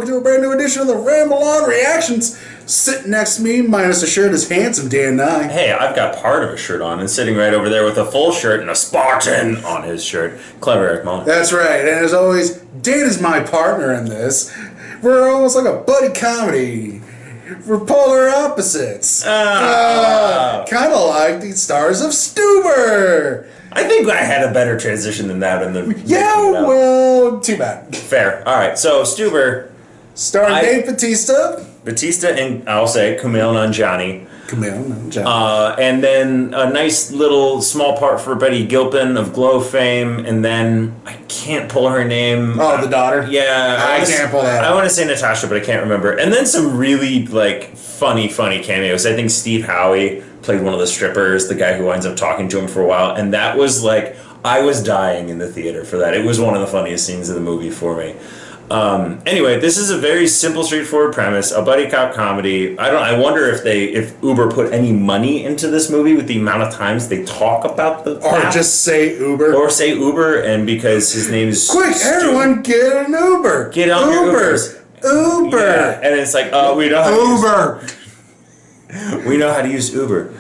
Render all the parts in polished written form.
welcome to a brand new edition of the Ramble on Reactions. Sitting next to me, minus a shirt, is handsome Dan Nye. Hey, I've got part of a shirt on, and sitting right over there with a full shirt and a Spartan on his shirt. Clever Eric Mullen. That's right, and as always, Dan is my partner in this. We're almost like a buddy comedy. We're polar opposites. Kind of like the stars of Stuber. I think I had a better transition than that in the... Yeah, well, too bad. Fair. All right, so Stuber... Starring Dave Bautista, and I'll say Kumail Nanjiani. And then a nice little small part for Betty Gilpin of Glow fame, and then I can't pull her name. Oh, the daughter? Yeah. I can't pull that. I want to say Natasha, but I can't remember. And then some really, funny cameos. I think Steve Howie played one of the strippers, the guy who winds up talking to him for a while, and that was I was dying in the theater for that. It was one of the funniest scenes of the movie for me. Anyway, this is a very simple, straightforward premise, a buddy cop comedy. I wonder if Uber put any money into this movie with the amount of times they talk about the Or app. just say Uber. Or say Uber, and because his name is Quick, everyone get an Uber. Get on your Ubers. Uber. Yeah. And it's like, we know how we know how to use Uber.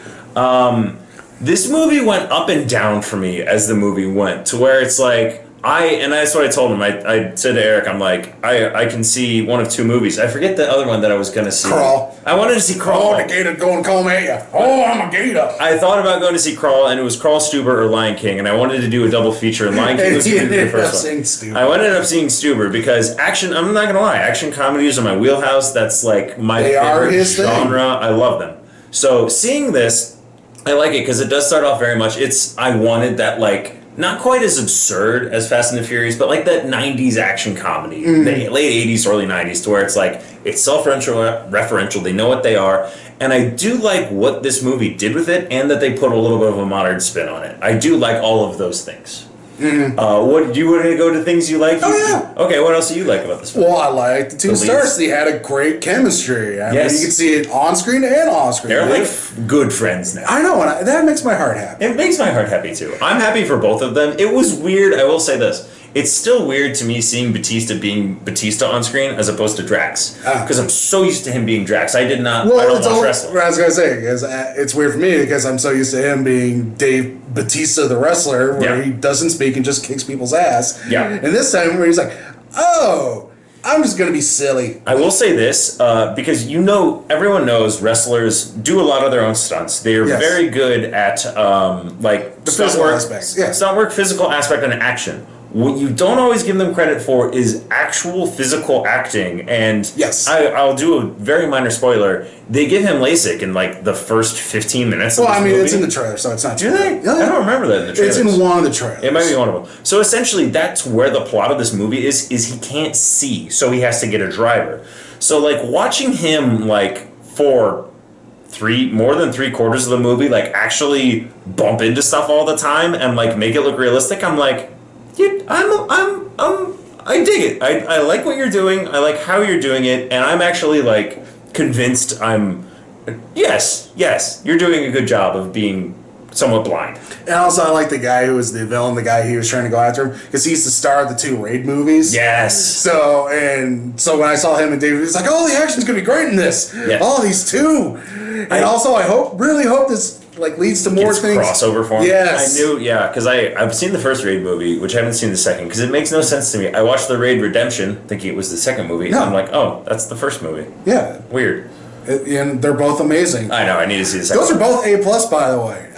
This movie went up and down for me as the movie went, to where it's like, and that's what I told him. I said to Eric, I'm like, I can see one of two movies. I forget the other one that I was going to see. Crawl. I wanted to see Crawl. Oh, the gator going to come at you. Oh, I'm a gator. I thought about going to see Crawl, and it was Crawl, Stuber, or Lion King, and I wanted to do a double feature, and Lion King was going to be the first one. Stuber. I ended up seeing Stuber because action, I'm not going to lie, action comedies are my wheelhouse. That's my favorite genre. I love them. So seeing this, I like it because it does start off very much, I wanted that not quite as absurd as Fast and the Furious, but that 90s action comedy, the late 80s, early 90s, to where it's self-referential, they know what they are, and I do like what this movie did with it, and that they put a little bit of a modern spin on it. I do like all of those things. What do you want to go to things you like? Oh, yeah. Okay, what else do you like about this movie? Well, I like the two stars. They had a great chemistry. I mean, you can see it on screen and off screen. They're good friends now. I know, and that makes my heart happy. It makes my heart happy too. I'm happy for both of them. It was weird. I will say this. It's still weird to me seeing Bautista being Bautista on screen as opposed to Drax. Because I'm so used to him being Drax. I don't watch wrestling. I was going to say, because it's weird for me because I'm so used to him being Dave Bautista, the wrestler, where he doesn't speak and just kicks people's ass. Yeah. And this time where he's like, oh, I'm just going to be silly. I will say this, because everyone knows wrestlers do a lot of their own stunts. They're very good at the physical aspects. Yeah. Stunt work, physical aspect, and action. What you don't always give them credit for is actual physical acting. And I'll do a very minor spoiler. They give him LASIK in the first 15 minutes of this movie. It's in the trailer, so it's not true. Do they? I don't remember that in the trailer. It's in one of the trailers. It might be one of them. So essentially, that's where the plot of this movie is he can't see, so he has to get a driver. So watching him for more than 3/4 of the movie actually bump into stuff all the time and make it look realistic, I'm like, I dig it. I like what you're doing. I like how you're doing it, and I'm actually convinced. Yes, you're doing a good job of being somewhat blind. And also, I like the guy who was the villain, the guy he was trying to go after him, because he's the star of the 2 Raid movies. Yes. So when I saw him and David, it's oh, the action's gonna be great in this. Yes. Oh, these two. And also, I really hope this leads to more things. Crossover for him. Yes. I knew, because I've seen the first Raid movie, which I haven't seen the second, because it makes no sense to me. I watched the Raid Redemption, thinking it was the second movie, and I'm like, oh, that's the first movie. Yeah. Weird. And they're both amazing. I know, I need to see the second Those are both A+, by the way.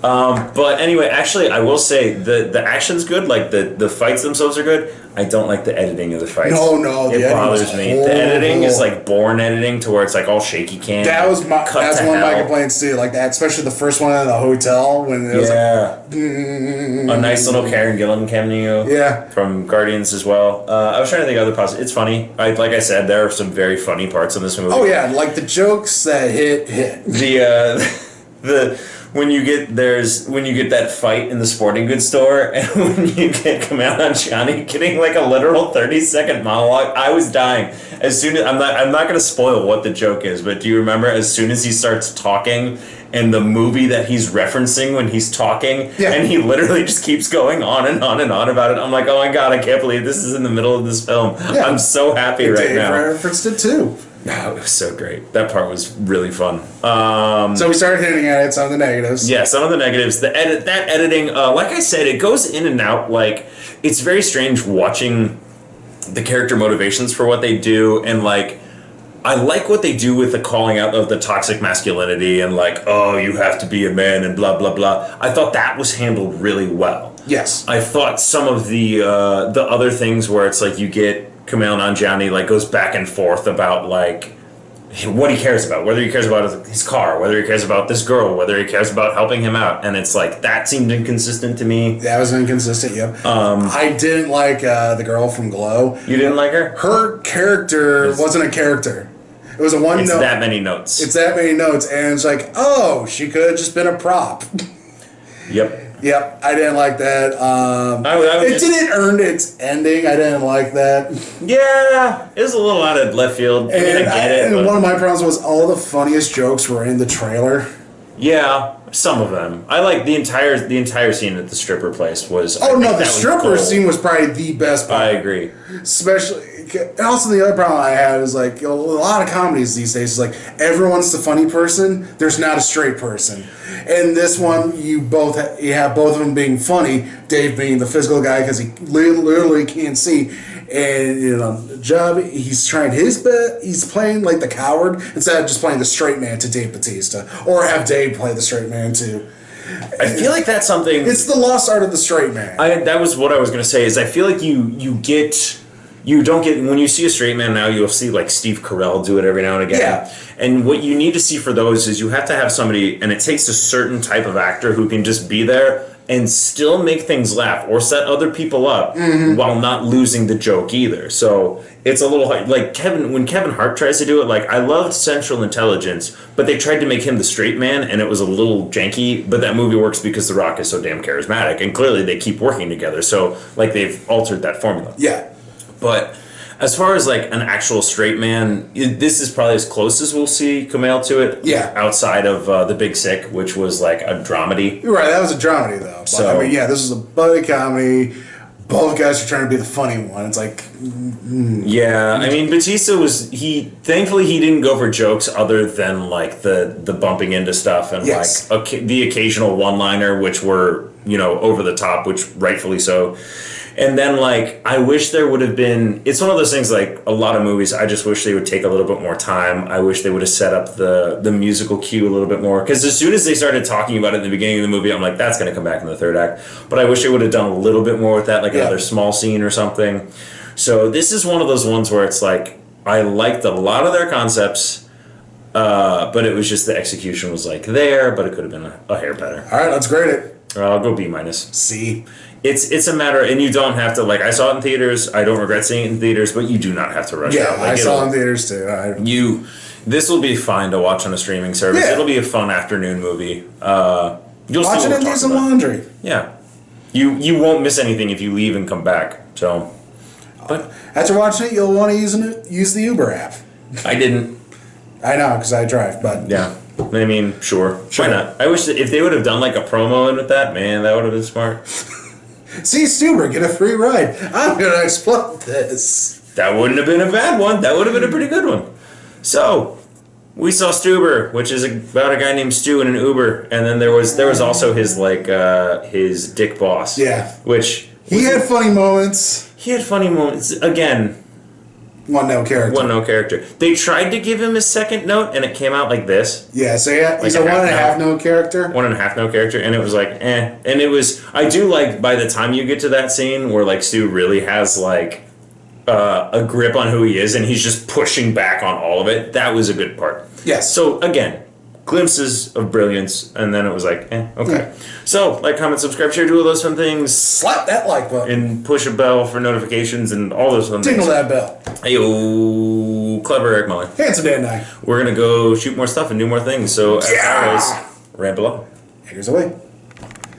But anyway, actually, I will say the action's good. The fights themselves are good. I don't like the editing of the fights. No, it bothers me. The editing is Bourne editing, to where it's all shaky cam. That's one of my complaints too. That, especially the first one in the hotel when it was a nice little Karen Gillan cameo. Yeah, from Guardians as well. I was trying to think of other positives. It's funny. Like I said, there are some very funny parts in this movie. Oh yeah, the jokes that hit. when you get that fight in the sporting goods store, and when you get Kumail Nanjiani getting like a literal 30-second monologue, I was dying. As soon as I'm not gonna spoil what the joke is, but do you remember as soon as he starts talking and the movie that he's referencing when he's talking, and he literally just keeps going on and on and on about it. I'm like, oh my god, I can't believe this is in the middle of this film. Yeah. I'm so happy right now. Dave referenced it too. Oh, it was so great. That part was really fun. So we started hitting at it, some of the negatives. Yeah, some of the negatives. That editing, like I said, it goes in and out. Like, it's very strange watching the character motivations for what they do, and like, I like what they do with the calling out of the toxic masculinity and like, oh, you have to be a man and blah, blah, blah. I thought that was handled really well. Yes. I thought some of the other things where it's like you get Kumail Nanjiani like goes back and forth about like what he cares about, whether he cares about his car, whether he cares about this girl, whether he cares about helping him out, and it's like that seemed inconsistent to me. That was inconsistent. Yep. I didn't like the girl from Glow. You didn't like her? Her character wasn't a character. It was a one note. It's that many notes. It's that many notes, and it's like, oh, she could have just been a prop. Yep, I didn't like that. It didn't earn its ending. I didn't like that. Yeah, it was a little out of left field. I mean, I get it. And one of my problems was all the funniest jokes were in the trailer. Yeah, some of them. I like the entire scene at the stripper place was. Oh no, the stripper scene was probably the best part. I agree. Especially, and also the other problem I had is like a lot of comedies these days is like everyone's the funny person. There's not a straight person. And this one, you have both of them being funny. Dave being the physical guy because he literally can't see. And you know, Job, he's trying his best. He's playing like the coward instead of just playing the straight man to Dave Bautista, or have Dave play the straight man too. I feel like that's something. It's the lost art of the straight man. That was what I was gonna say. Is I feel like you don't get when you see a straight man now. You'll see like Steve Carell do it every now and again. Yeah. And what you need to see for those is you have to have somebody, and it takes a certain type of actor who can just be there and still make things laugh or set other people up while not losing the joke either. So it's a little hard. Like when Kevin Hart tries to do it, like I loved Central Intelligence, but they tried to make him the straight man and it was a little janky, but that movie works because The Rock is so damn charismatic and clearly they keep working together. So like they've altered that formula. Yeah. But as far as like an actual straight man, this is probably as close as we'll see Kumail to it. Yeah. Outside of The Big Sick, which was like a dramedy. You're right, that was a dramedy though. So, I mean, yeah, this is a buddy comedy. Both guys are trying to be the funny one. It's like, yeah. I mean, Bautista thankfully he didn't go for jokes other than like the bumping into stuff and like the occasional one-liner, which were over the top, which rightfully so. And then, like, I wish there would have been... It's one of those things, like, a lot of movies, I just wish they would take a little bit more time. I wish they would have set up the musical cue a little bit more. Because as soon as they started talking about it in the beginning of the movie, I'm like, that's going to come back in the third act. But I wish they would have done a little bit more with that, like another small scene or something. So this is one of those ones where it's like, I liked a lot of their concepts, but it was just the execution was, like, there, but it could have been a hair better. All right, let's grade it. I'll go B-. C. It's a matter, and you don't have to, like, I saw it in theaters, I don't regret seeing it in theaters, but you do not have to rush out. Yeah, like, I saw it in theaters too. This will be fine to watch on a streaming service. Yeah. It'll be a fun afternoon movie. You'll watch it and do some laundry. Yeah. You won't miss anything if you leave and come back, so. But after watching it, you'll want to use the Uber app. I didn't. I know, because I drive, but... Yeah. I mean, sure. Why not? I wish that if they would have done, like, a promo in with that, man, that would have been smart. See Stuber, get a free ride. I'm going to explode this. That wouldn't have been a bad one. That would have been a pretty good one. So, we saw Stuber, which is about a guy named Stu in an Uber, and then there was also his, like, his dick boss. Yeah. Which... He had funny moments. Again... One note character. They tried to give him a second note, and it came out like this. Yeah, so he's a 1.5 note character. 1.5 note character, and it was like, eh. And it was, I do like, by the time you get to that scene where, like, Stu really has, like, a grip on who he is, and he's just pushing back on all of it, that was a good part. Yes. So, again, glimpses of brilliance, and then it was like, okay. Yeah. So, like, comment, subscribe, share, do all those fun things. Slap that like button. And push a bell for notifications and all those fun things. Tingle that bell. Hey-o, clever Eric Muller. Handsome Dan 9. We're going to go shoot more stuff and do more things. So, as always, ramble on. Eggers away.